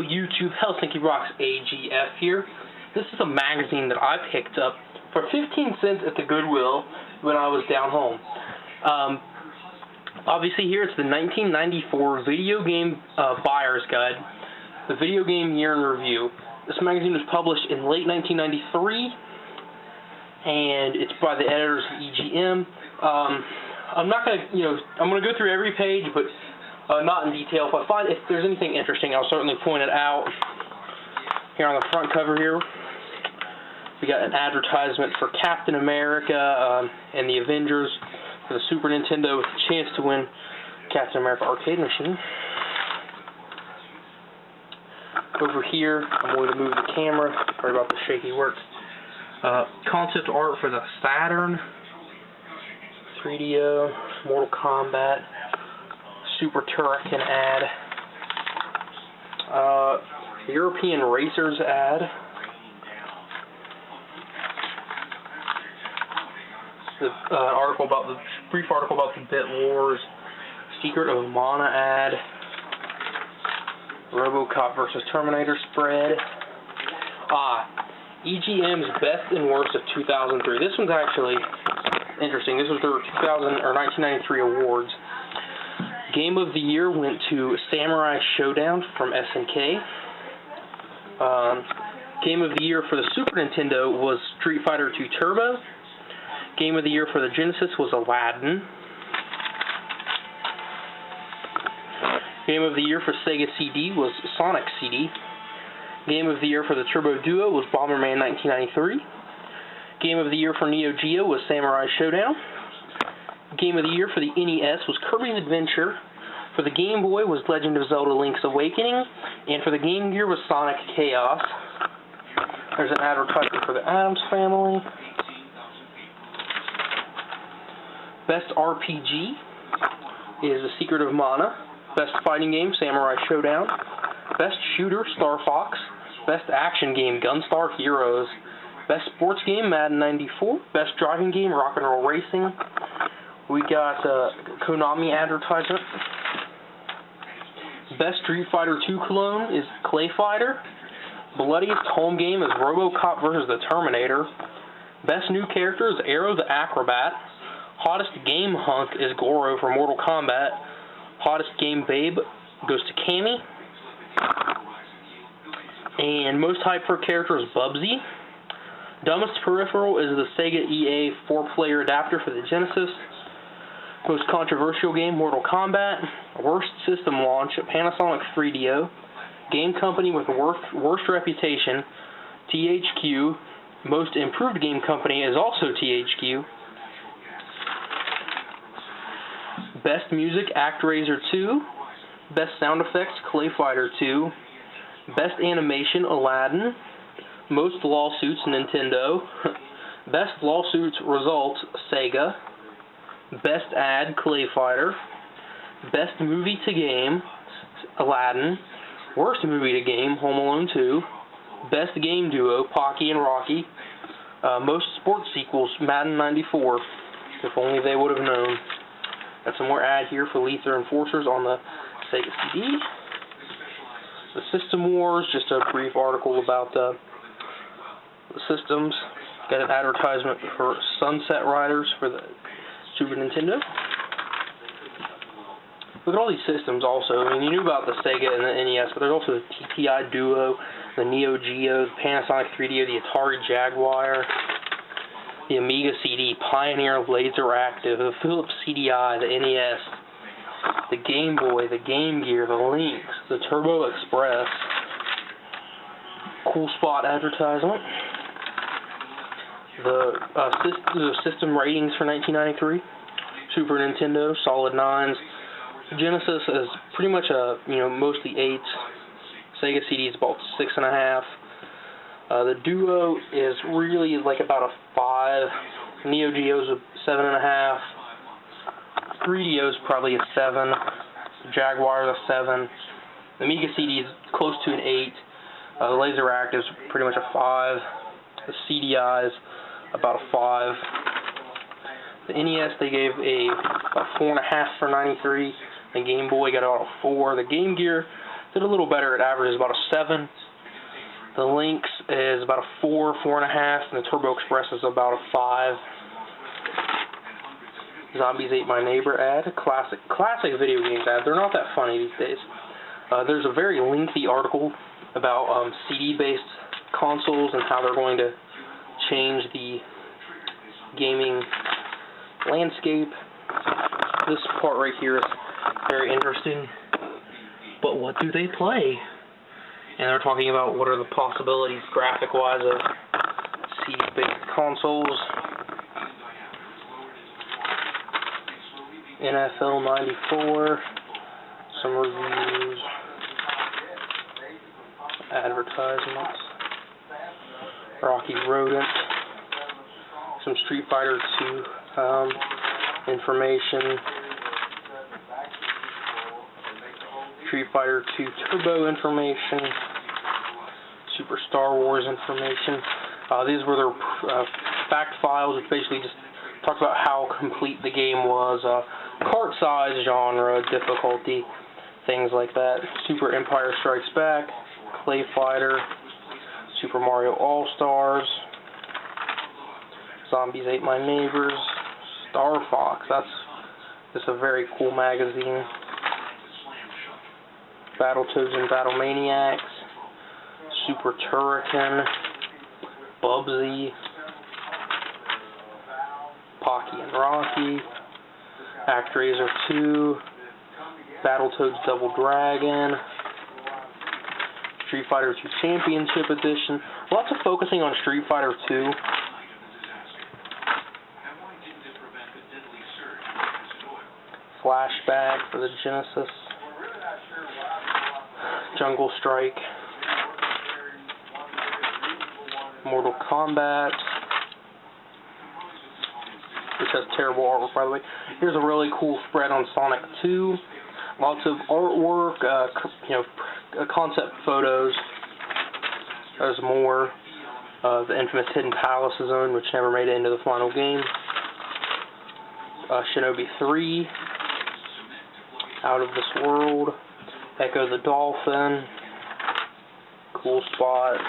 Hello YouTube, Helsinki Rocks AGF here. This is a magazine that I picked up for 15 cents at the Goodwill when I was down home. Obviously here it's the 1994 Video Game Buyer's Guide, the Video Game Year in Review. This magazine was published in late 1993, and it's by the editors of EGM. I'm not going to, I'm going to go through every page, but not in detail. If there's anything interesting, I'll certainly point it out. Here on the front cover here, we got an advertisement for Captain America and the Avengers for the Super Nintendo with a chance to win Captain America arcade machine. Over here, I'm going to move the camera. Sorry about the shaky work. Concept art for the Saturn, 3DO, Mortal Kombat, Super Turrican ad, European Racers ad, brief article about the Bit Wars, Secret of Mana ad, RoboCop vs. Terminator spread, EGM's Best and Worst of 2003. This one's actually interesting. This was their 1993 awards. Game of the Year went to Samurai Showdown from SNK. Game of the Year for the Super Nintendo was Street Fighter II Turbo. Game of the Year for the Genesis was Aladdin. Game of the Year for Sega CD was Sonic CD. Game of the Year for the Turbo Duo was Bomberman 1993. Game of the Year for Neo Geo was Samurai Showdown. Game of the Year for the NES was Kirby's Adventure. For the Game Boy was Legend of Zelda Link's Awakening. And for the Game Gear was Sonic Chaos. There's an advertisement for the Addams Family. Best RPG is The Secret of Mana. Best Fighting Game, Samurai Showdown. Best Shooter, Star Fox. Best Action Game, Gunstar Heroes. Best Sports Game, Madden 94. Best Driving Game, Rock and Roll Racing. We got Konami advertisement. Best Street Fighter II clone is Clay Fighter. Bloodiest home game is RoboCop vs. the Terminator. Best new character is Aero the Acrobat. Hottest game hunk is Goro for Mortal Kombat. Hottest game babe goes to Cammy. And most hype for character is Bubsy. Dumbest peripheral is the Sega EA 4-player adapter for the Genesis. Most controversial game, Mortal Kombat. Worst system launch, Panasonic 3DO. Game company with worst reputation, THQ. Most improved game company is also THQ. Best music, ActRaiser 2. Best sound effects, Clay Fighter 2. Best animation, Aladdin. Most lawsuits, Nintendo. Best lawsuits results, Sega. Best ad, Clay Fighter. Best movie to game, Aladdin. Worst movie to game, Home Alone 2. Best game duo, Pocky and Rocky. Most sports sequels, Madden 94. If only they would have known. Got some more ad here for Lethal Enforcers on the Sega CD. The System Wars, just a brief article about the systems. Got an advertisement for Sunset Riders for the Super Nintendo. Look at all these systems also. I mean, you knew about the Sega and the NES, but there's also the TTI Duo, the Neo Geo, the Panasonic 3DO, the Atari Jaguar, the Amiga CD, Pioneer Laser Active, the Philips CDI, the NES, the Game Boy, the Game Gear, the Lynx, the Turbo Express. Cool Spot advertisement. The system ratings for 1993. Super Nintendo, solid 9s. Genesis is pretty much mostly 8s. Sega CD is about 6.5. The Duo is really like about a 5. Neo Geo's a 7.5. 3DO is probably a 7. Jaguar is a 7. The Amiga CD is close to an 8. The Laser Active is pretty much a 5. The CDI is about a 5. The NES they gave a 4.5 for 93. The Game Boy got about a 4. The Game Gear did a little better. It averages about a 7. The Lynx is about a 4, 4.5, and the Turbo Express is about a 5. Zombies Ate My Neighbor ad, classic video games ad. They're not that funny these days. There's a very lengthy article about CD-based consoles and how they're going to change the gaming landscape. This part right here is very interesting. But what do they play? And they're talking about what are the possibilities graphic-wise of CD-based consoles. NFL 94, some reviews, advertisements, Rocky Rodent, some Street Fighter 2 information, Street Fighter 2 Turbo information, Super Star Wars information. These were their fact files, which basically just talked about how complete the game was, cart size, genre, difficulty, things like that. Super Empire Strikes Back, Clay Fighter, Super Mario All-Stars, Zombies Ate My Neighbors, Star Fox, that's a very cool magazine. Battletoads and Battlemaniacs, Super Turrican, Bubsy, Pocky and Rocky, ActRaiser 2, Battletoads Double Dragon, Street Fighter 2 Championship Edition. Lots of focusing on Street Fighter 2. Flashback for the Genesis. Jungle Strike. Mortal Kombat, which has terrible artwork, by the way. Here's a really cool spread on Sonic 2. Lots of artwork, concept photos. There's more. The infamous Hidden Palace Zone, which never made it into the final game. Shinobi 3. Out of This World. Echo the Dolphin. Cool spots.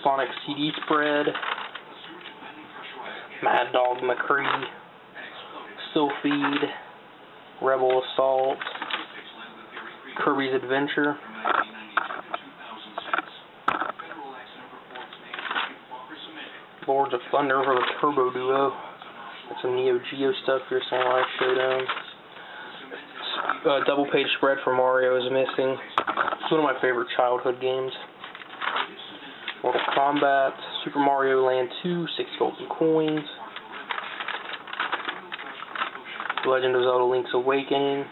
Sonic CD spread. Mad Dog McCree. Sylphied. Rebel Assault. Kirby's Adventure. Lords of Thunder for the Turbo Duo. That's some Neo Geo stuff here, Samurai Showdown. Double page spread for Mario is missing. It's one of my favorite childhood games. Mortal Kombat, Super Mario Land 2, 6 golden coins. Legend of Zelda Link's Awakening.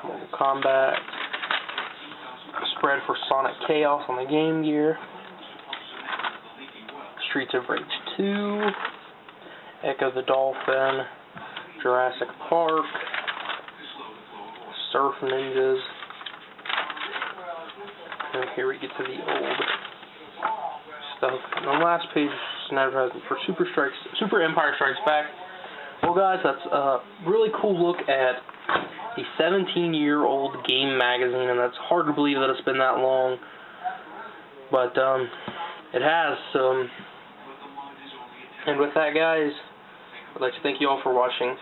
Mortal Kombat. Spread for Sonic Chaos on the Game Gear. Streets of Rage 2. Echo the Dolphin. Jurassic Park. Surf Ninjas. And here we get to the old stuff. And the last page is an advertisement for Super Empire Strikes Back. Well, guys, that's a really cool look at a 17-year-old game magazine, and that's hard to believe that it's been that long. But it has. And with that, guys, I'd like to thank you all for watching.